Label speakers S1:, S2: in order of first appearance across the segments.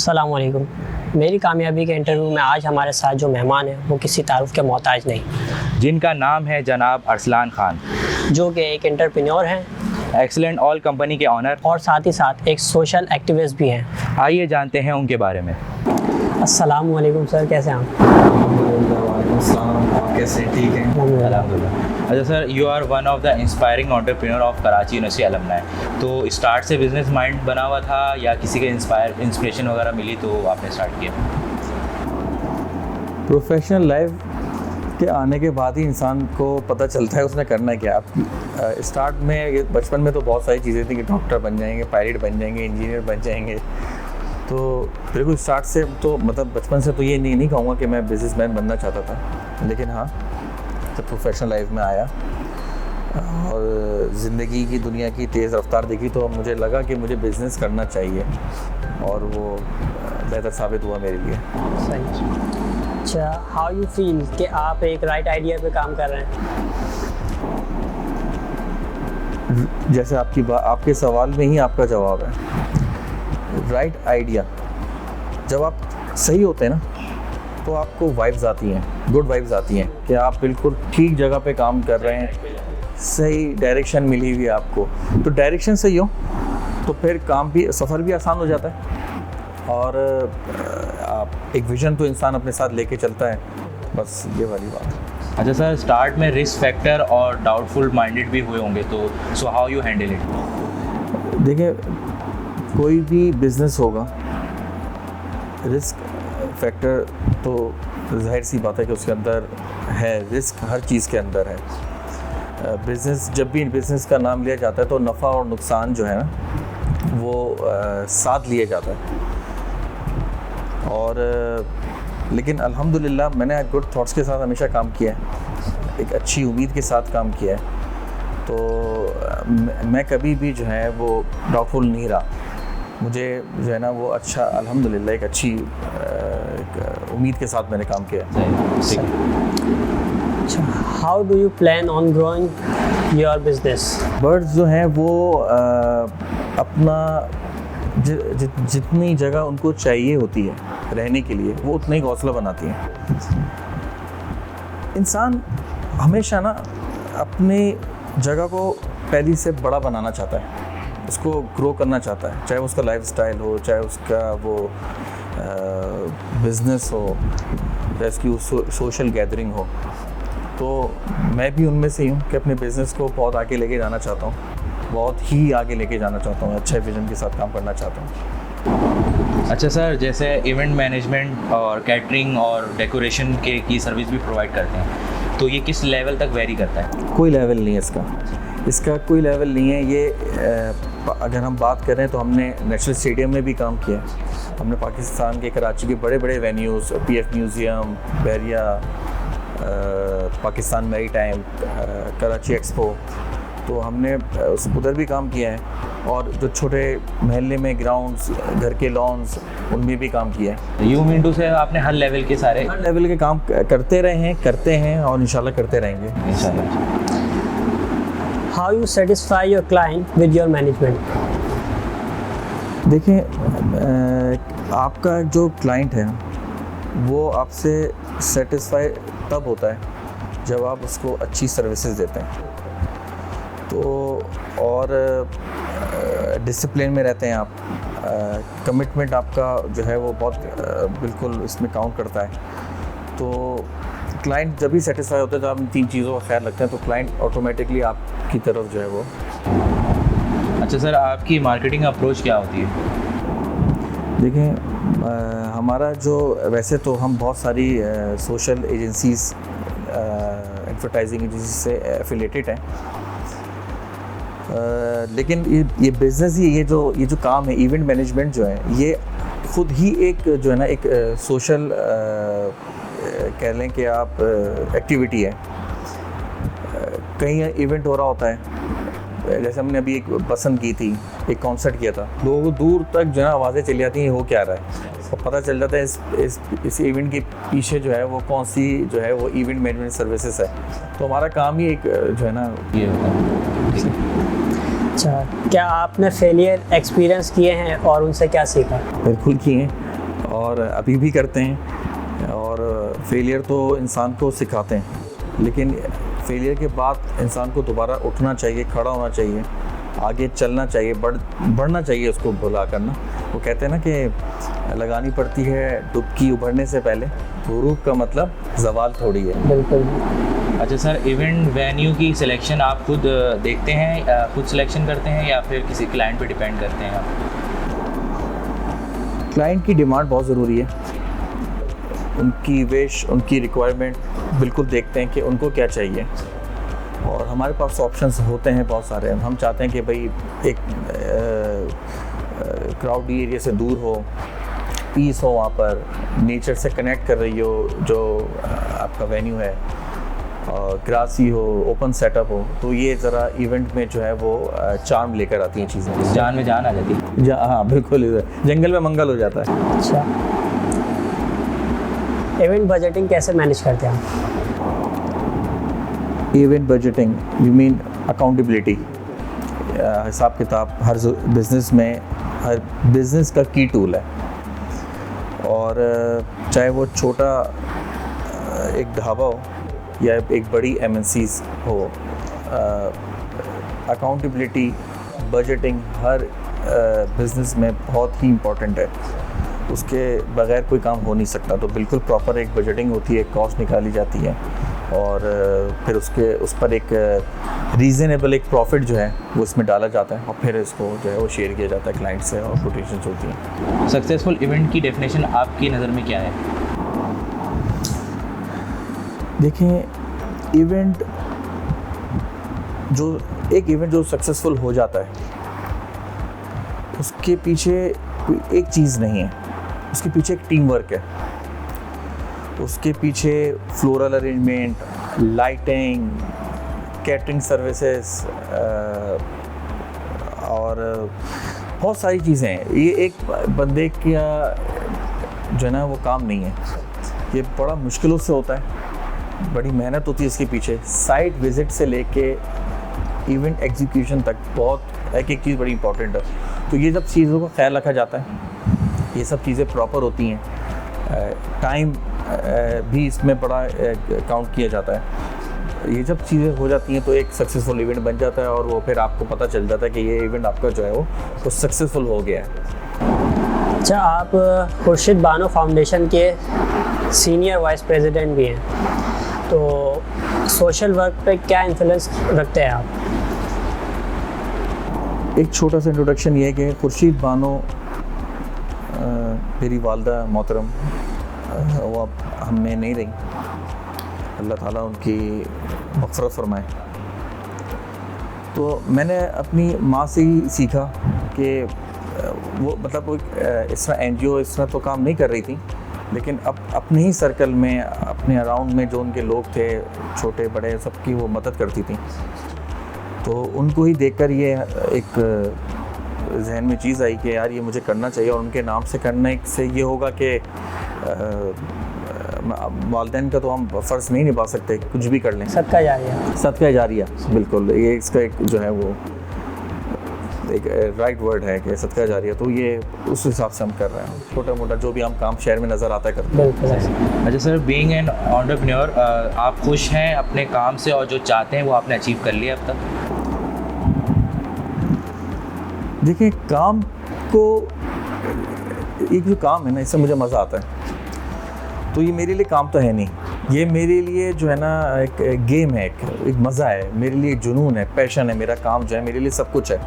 S1: अस्सलामुअलैकुम। मेरी कामयाबी के इंटरव्यू में आज हमारे साथ जो मेहमान हैं वो किसी तारुफ के मोहताज नहीं,
S2: जिनका नाम है जनाब अरसलान खान,
S1: जो कि एक एंटरप्रेन्योर हैं
S2: एक्सीलेंट ऑल कंपनी के ऑनर
S1: और साथ ही साथ एक सोशल एक्टिविस्ट भी हैं।
S2: आइए जानते हैं उनके बारे में।
S1: अस्सलामुअलैकुम सर, कैसे हैं आप?
S3: आप कैसे? ठीक है
S1: अल्हम्दुलिल्लाह।
S2: अच्छा sir, you are one of the inspiring entrepreneur of Karachi university alumni. तो स्टार्ट से बिजनेस माइंड बना हुआ था या किसी के इंस्पिरेशन वगैरह मिली तो आपने स्टार्ट किया?
S3: प्रोफेशनल लाइफ के आने के बाद ही इंसान को पता चलता है उसने करना क्या। आप स्टार्ट में बचपन में तो बहुत सारी चीज़ें थी कि डॉक्टर बन जाएंगे, पायलट बन जाएंगे, इंजीनियर बन जाएंगे। तो बिल्कुल स्टार्ट से तो मतलब बचपन से तो ये नहीं कहूँगा कि मैं बिजनेसमैन बनना चाहता था, लेकिन हाँ जब प्रोफेशनल लाइफ में आया और ज़िंदगी की दुनिया की तेज़ रफ्तार देखी तो मुझे लगा कि मुझे बिज़नेस करना चाहिए और वो बेहतर साबित हुआ मेरे लिए।
S1: सही। अच्छा, हाउ यू फील कि आप एक राइट आइडिया पे काम कर रहे हैं?
S3: जैसे आपके सवाल में ही आपका जवाब है। राइट आइडिया जब आप सही होते हैं ना तो आपको वाइब्स आती हैं, गुड वाइब्स आती हैं कि आप बिल्कुल ठीक जगह पे काम कर रहे हैं, सही डायरेक्शन मिली हुई है आपको। तो डायरेक्शन सही हो तो फिर काम भी, सफ़र भी आसान हो जाता है और आप एक विजन तो इंसान अपने साथ लेके चलता है। बस ये वाली बात है।
S2: अच्छा सर, स्टार्ट में रिस्क फैक्टर और डाउटफुल माइंडेड भी हुए होंगे, तो so how you handle it?
S3: देखिए, कोई भी बिज़नेस होगा, रिस्क फैक्टर तो जाहिर सी बात है कि उसके अंदर है, रिस्क हर चीज़ के अंदर है। बिज़नेस, जब भी बिज़नेस का नाम लिया जाता है तो नफ़ा और नुकसान जो है ना वो साथ लिया जाता है। और लेकिन अल्हम्दुलिल्लाह मैंने गुड थॉट्स के साथ हमेशा काम किया है, एक अच्छी उम्मीद के साथ काम किया है। तो मैं कभी भी जो है वो डाउटफुल नहीं रहा। मुझे जो है ना वो अच्छा, अल्हम्दुलिल्लाह एक अच्छी एक उम्मीद के साथ मैंने काम किया।
S1: अच्छा, how do you plan on growing your business?
S3: Birds जो हैं वो अपना जितनी जगह उनको चाहिए होती है रहने के लिए वो उतना ही घोंसला बनाती हैं। इंसान हमेशा ना अपनी जगह को पहले से बड़ा बनाना चाहता है, उसको ग्रो करना चाहता है, चाहे उसका लाइफस्टाइल हो, चाहे उसका वो बिज़नेस हो, चाहे उसकी सोशल गैदरिंग हो। तो मैं भी उनमें से ही हूँ कि अपने बिज़नेस को बहुत आगे लेके जाना चाहता हूँ, बहुत ही आगे लेके जाना चाहता हूँ, अच्छे विजन के साथ काम करना चाहता हूँ।
S2: अच्छा सर, जैसे इवेंट मैनेजमेंट और कैटरिंग और डेकोरेशन की सर्विस भी प्रोवाइड करते हैं, तो ये किस लेवल तक वेरी करता है?
S3: कोई लेवल नहीं है इसका कोई लेवल नहीं है। ये अगर हम बात करें तो हमने नेशनल स्टेडियम में भी काम किया है, हमने पाकिस्तान के कराची के बड़े बड़े venues, PF museum, Bahria, Pakistan maritime, Karachi expo, तो हमने उधर भी काम किया है। और जो छोटे महल्ले में ग्राउंड्स, घर के लॉन्स, उनमें भी काम किया है।
S2: यू मीन टू से आपने हर लेवल के
S3: काम करते रहे हैं, करते हैं और इंशाल्लाह करते रहेंगे
S2: इंशाल्लाह।
S1: How you satisfy your client with your management?
S3: देखें, आपका जो क्लाइंट है वो आपसे सेटिस्फाई तब होता है जब आप उसको अच्छी सर्विसेज देते हैं तो, और डिसिप्लिन में रहते हैं आप, कमिटमेंट आपका जो है वो बहुत बिल्कुल इसमें काउंट करता है। तो क्लाइंट जब भी सेटिस्फाई होता है, जब आप इन 3 चीज़ों का ख्याल रखते हैं तो क्लाइंट ऑटोमेटिकली आपकी तरफ जो है वो।
S2: अच्छा सर, आपकी मार्केटिंग अप्रोच क्या होती है?
S3: देखें, हमारा जो, वैसे तो हम बहुत सारी सोशल एजेंसीज़, एडवर्टाइजिंग एजेंसी से एफिलेटेड हैं, लेकिन ये बिज़नेस ही, ये जो काम है इवेंट मैनेजमेंट जो है, ये खुद ही एक जो है ना एक सोशल कह लें कि आप एक्टिविटी है। कहीं इवेंट हो रहा होता है, जैसे हमने अभी एक पसंद की थी, एक कॉन्सर्ट किया था, लोगों को दूर तक जो है आवाज़ें चली जाती हैं हो क्या रहा है, और पता चल जाता है इस इवेंट के पीछे जो है वो कौन सी जो है वो इवेंट मैनेजमेंट सर्विसेज है। तो हमारा काम ही एक जो है ना ये होता है।
S1: अच्छा, क्या आपने फेलियर एक्सपीरियंस किए हैं और उनसे क्या सीखा?
S3: बिल्कुल किए हैं। और अभी भी करते हैं। और फेलियर तो इंसान को सिखाते हैं, लेकिन फेलियर के बाद इंसान को दोबारा उठना चाहिए, खड़ा होना चाहिए, आगे चलना चाहिए, बढ़ना चाहिए, उसको भुला करना। वो कहते हैं ना कि लगानी पड़ती है डुबकी उभरने से पहले। गुरूब का मतलब जवाल थोड़ी है।
S1: बिल्कुल।
S2: अच्छा सर, इवेंट वेन्यू की सिलेक्शन आप खुद देखते हैं, खुद सिलेक्शन करते हैं या फिर किसी क्लाइंट पे डिपेंड करते हैं आप?
S3: क्लाइंट की डिमांड बहुत ज़रूरी है, उनकी विश, उनकी रिक्वायरमेंट बिल्कुल देखते हैं कि उनको क्या चाहिए। और हमारे पास ऑप्शंस होते हैं बहुत सारे। हम चाहते हैं कि भाई एक क्राउडी एरिया से दूर हो, पीस हो, वहाँ पर नेचर से कनेक्ट कर रही हो जो आपका वेन्यू है, और ग्रासी हो, ओपन सेटअप हो। तो ये ज़रा इवेंट में जो है वो चार्म लेकर आती हैं चीज़ें।
S2: जान में जान आ जाती है।
S3: हाँ बिल्कुल, जंगल में मंगल हो जाता है।
S1: अच्छा, इवेंट बजटिंग कैसे मैनेज करते हैं आप?
S3: Event budgeting, you mean accountability, हिसाब किताब हर बिज़नेस में, हर बिज़नेस का की टूल है। और चाहे वो छोटा एक ढाबा हो या एक बड़ी MNCs हो, अकाउंटेबिलिटी, बजटिंग हर बिज़नेस में बहुत ही इम्पॉर्टेंट है। उसके बगैर कोई काम हो नहीं सकता। तो बिल्कुल प्रॉपर एक बजटिंग होती है, कॉस्ट निकाली जाती है, और फिर उस पर एक रीज़नेबल एक प्रॉफिट जो है वो इसमें डाला जाता है, और फिर इसको जो है वो शेयर किया जाता है क्लाइंट से, और कोटेशंस होती हैं।
S2: सक्सेसफुल इवेंट की डेफिनेशन आपकी नज़र में क्या है?
S3: देखें, एक इवेंट जो सक्सेसफुल हो जाता है, उसके पीछे कोई एक चीज़ नहीं है, उसके पीछे एक टीम वर्क है। उसके पीछे floral arrangement, lighting, catering services, और बहुत सारी चीज़ें हैं। ये एक बंदे का जो है ना वो काम नहीं है, ये बड़ा मुश्किलों से होता है, बड़ी मेहनत होती है इसके पीछे। साइट विज़िट से लेके इवेंट एग्जीक्यूशन तक बहुत एक चीज़ बड़ी इंपॉर्टेंट है। तो ये सब चीज़ों का ख्याल रखा जाता है, ये सब चीज़ें प्रॉपर होती हैं। टाइम भी इसमें बड़ा काउंट किया जाता है। ये जब चीज़ें हो जाती हैं तो एक सक्सेसफुल इवेंट बन जाता है, और वो फिर आपको पता चल जाता है कि ये इवेंट आपका जो है वो सक्सेसफुल हो गया है।
S1: अच्छा, आप खुर्शीद बानो फाउंडेशन के सीनियर वाइस प्रेसिडेंट भी हैं, तो सोशल वर्क पे क्या इन्फ्लुएंस रखते हैं आप?
S3: एक छोटा सा इंट्रोडक्शन ये है कि खुर्शीद बानो मेरी वालदा मोहतरम, वो अब हमें नहीं रही, अल्लाह ताला उनकी मग़फ़िरत फरमाए। तो मैंने अपनी माँ से ही सीखा कि वो मतलब वो इस तरह NGO इस तरह तो काम नहीं कर रही थी, लेकिन अब अपने ही सर्कल में, अपने अराउंड में जो उनके लोग थे, छोटे बड़े, सबकी वो मदद करती थी। तो उनको ही देखकर ये एक जहन में चीज़ आई कि यार ये मुझे करना चाहिए, और उनके नाम से करने से ये होगा कि वालिदैन का तो हम फ़र्ज़ नहीं निभा सकते, कुछ भी कर लें।
S1: सदका जारिया।
S3: सदका जारिया, बिल्कुल, ये इसका एक जो है वो एक राइट वर्ड है कि सदका जारिया। तो ये उस हिसाब से हम कर रहे हैं, छोटा मोटा जो भी हम काम शहर में नज़र आता है करते हैं।
S1: बिल्कुल।
S2: अच्छा सर, बीइंग एन एंटरप्रेन्योर, आप खुश हैं अपने काम से, और जो चाहते हैं वो आपने अचीव कर लिया अब तक?
S3: देखिए, काम को, एक जो काम है ना, इससे मुझे मज़ा आता है। तो ये मेरे लिए काम तो है नहीं, ये मेरे लिए जो है ना एक गेम है, एक मज़ा है, मेरे लिए जुनून है, पैशन है। मेरा काम जो है मेरे लिए सब कुछ है।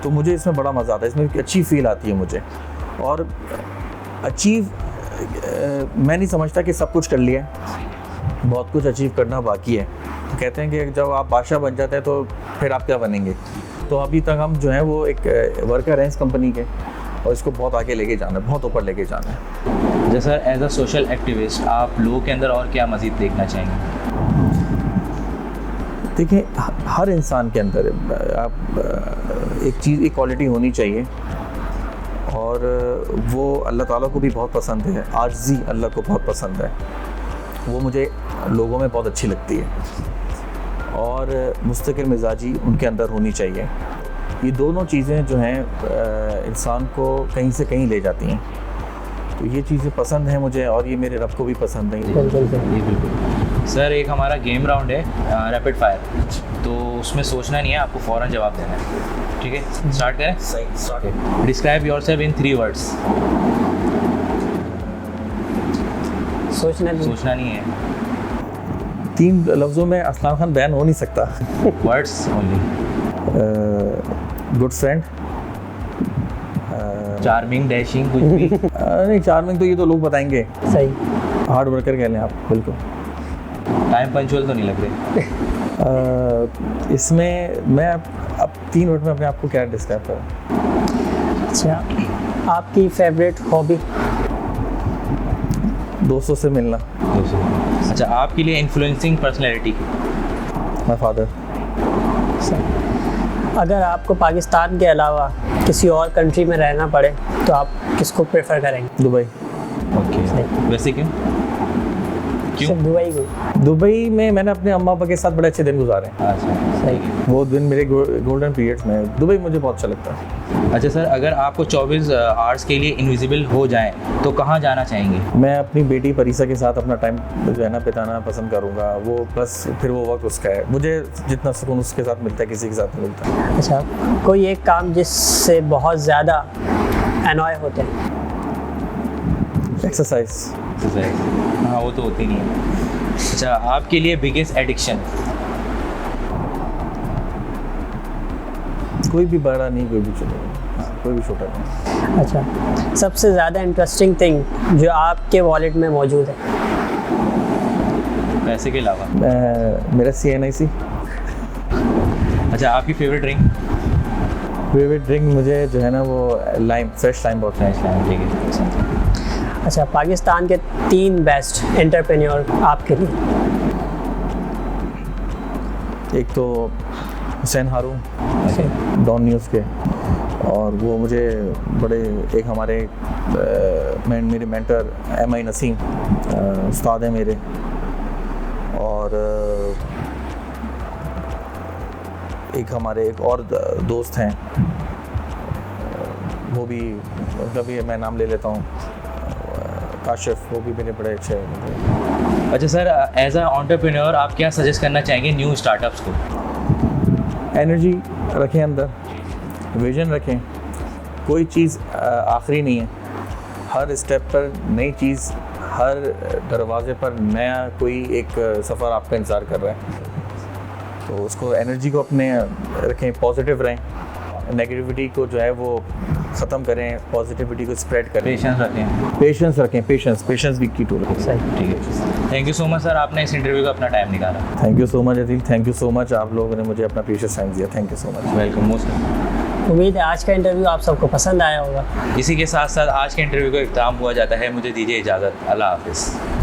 S3: तो मुझे इसमें बड़ा मज़ा आता है, इसमें एक अच्छी फील आती है मुझे। और अचीव मैं नहीं समझता कि सब कुछ कर लिया है, बहुत कुछ अचीव करना बाकी है। तो कहते हैं कि जब आप बादशाह बन जाते हैं तो फिर आप क्या बनेंगे। तो अभी तक हम जो है वो एक वर्कर हैं इस कंपनी के, और इसको बहुत आगे लेके जाना है, बहुत ऊपर लेके जाना है।
S2: जैसा एज अ सोशल एक्टिविस्ट आप लोगों के अंदर और क्या मज़ीद देखना चाहेंगे?
S3: देखिए, हर इंसान के अंदर आप एक चीज़, एक क्वालिटी होनी चाहिए, और वो अल्लाह ताला को भी बहुत पसंद है। आजिज़ी अल्लाह को बहुत पसंद है, वो मुझे लोगों में बहुत अच्छी लगती है। और मुस्तकिल मिजाजी उनके अंदर होनी चाहिए। ये दोनों चीज़ें जो हैं इंसान को कहीं से कहीं ले जाती हैं। तो ये चीज़ें पसंद हैं मुझे और ये मेरे रब को भी पसंद है।
S1: बिल्कुल सही।
S2: जी बिल्कुल सर। एक हमारा गेम राउंड है रैपिड फायर, तो उसमें सोचना नहीं है, आपको फ़ौरन जवाब देना है। ठीक है, स्टार्ट करें।
S3: सही, start.
S2: Describe yourself in 3 words. सोचना नहीं है।
S3: 3 लफ्ज़ों में असलाम खान बयान हो नहीं सकता।
S2: Words only.
S3: Good friend,
S2: charming, dashing, कुछ भी।
S3: नहीं चार्मिंग तो ये तो लोग बताएंगे।
S1: सही।
S3: हार्ड वर्कर कह लें आप, बिल्कुल।
S2: टाइम पंचुअल तो नहीं लग रहे।
S3: इसमें मैं अब 3 वर्ड में अपने आप को क्या डिस्क्राइब करूँ?
S1: अच्छा, आपकी फेवरेट हॉबी?
S3: दोस्तों से मिलना।
S2: अच्छा, आपके लिए इन्फ्लुएंसिंग पर्सनैलिटी?
S3: My father.
S1: अगर आपको पाकिस्तान के अलावा किसी और कंट्री में रहना पड़े तो आप किसको प्रेफर करेंगे?
S3: दुबई।
S2: ओके, वैसे क्यों?
S1: सिर्फ दुबई को?
S3: दुबई में मैंने अपने अम्मा पापा के साथ बड़े अच्छे दिन गुजारे हैं।
S2: अच्छा,
S1: सही।
S3: वो दिन मेरे गोल्डन पीरियड्स में दुबई मुझे बहुत अच्छा लगता है।
S2: अच्छा सर, अगर आपको 24 आवर्स के लिए इनविजिबल हो जाएं तो कहाँ जाना चाहेंगे?
S3: मैं अपनी बेटी परीसा के साथ अपना टाइम जो है ना बिताना पसंद करूँगा। वो प्लस फिर वो वक्त उसका है, मुझे जितना सुकून उसके साथ मिलता है किसी के साथ नहीं मिलता।
S1: अच्छा, कोई एक काम जिससे बहुत ज़्यादा एनॉय होते हैं?
S3: एक्सरसाइज।
S2: हाँ, वो तो होती नहीं है। अच्छा, आपके लिए बिगेस्ट एडिक्शन?
S3: कोई भी बड़ा नहीं, कोई भी छोटा नहीं। हाँ, कोई भी छोटा नहीं।
S1: अच्छा, सबसे ज़्यादा इंटरेस्टिंग थिंग जो आपके वॉलेट में मौजूद है?
S2: पैसे के अलावा?
S3: मेरा CNIC।
S2: अच्छा, आपकी फेवरेट ड्रिंक?
S3: फेवरेट ड्रिंक मुझे जो है ना वो लाइम, फ्रेश लाइम बहुत
S2: फ्रेश लाइम। ठीक है।
S1: अच्छा, पाकिस्तान के 3 बेस्ट एंटरप्रेन्योर आपके लिए?
S3: एक तो हुसैन हारून, डॉन न्यूज़ के, और वो मुझे बड़े एक हमारे मेरे मेंटर MI नसीम उस्ताद हैं मेरे, और एक हमारे एक और दोस्त हैं, वो भी उनका भी मैं नाम ले लेता हूँ, काशिफ, वो भी मेरे बड़े अच्छे हैं।
S2: अच्छा सर, एज अ एंटरप्रेन्योर आप क्या सजेस्ट करना चाहेंगे न्यू स्टार्टअप्स को?
S3: एनर्जी रखें अंदर, विजन रखें, कोई चीज़ आखिरी नहीं है, हर स्टेप पर नई चीज़, हर दरवाजे पर नया कोई एक सफ़र आपका इंतज़ार कर रहा है। तो उसको एनर्जी को अपने रखें, पॉजिटिव रहें, नेगेटिविटी को जो है वो ख़त्म करें, पॉजिटिविटी को स्प्रेड करें, पेशेंस रखें, पेशेंस भी की टूल।
S1: सही।
S2: ठीक है, thank you so much sir, आपने इस इंटरव्यू का अपना टाइम निकाला।
S3: Thank you so much Adil, thank you so much, आप लोगों ने मुझे अपना प्रीशियस टाइम दिया, thank you so much.
S2: Welcome most.
S1: उम्मीद है आज का इंटरव्यू आप सबको पसंद आया होगा।
S2: इसी के साथ साथ आज के इंटरव्यू का इख्तिताम हुआ जाता है। मुझे दीजिए इजाज़त, अल्लाह हाफिज़।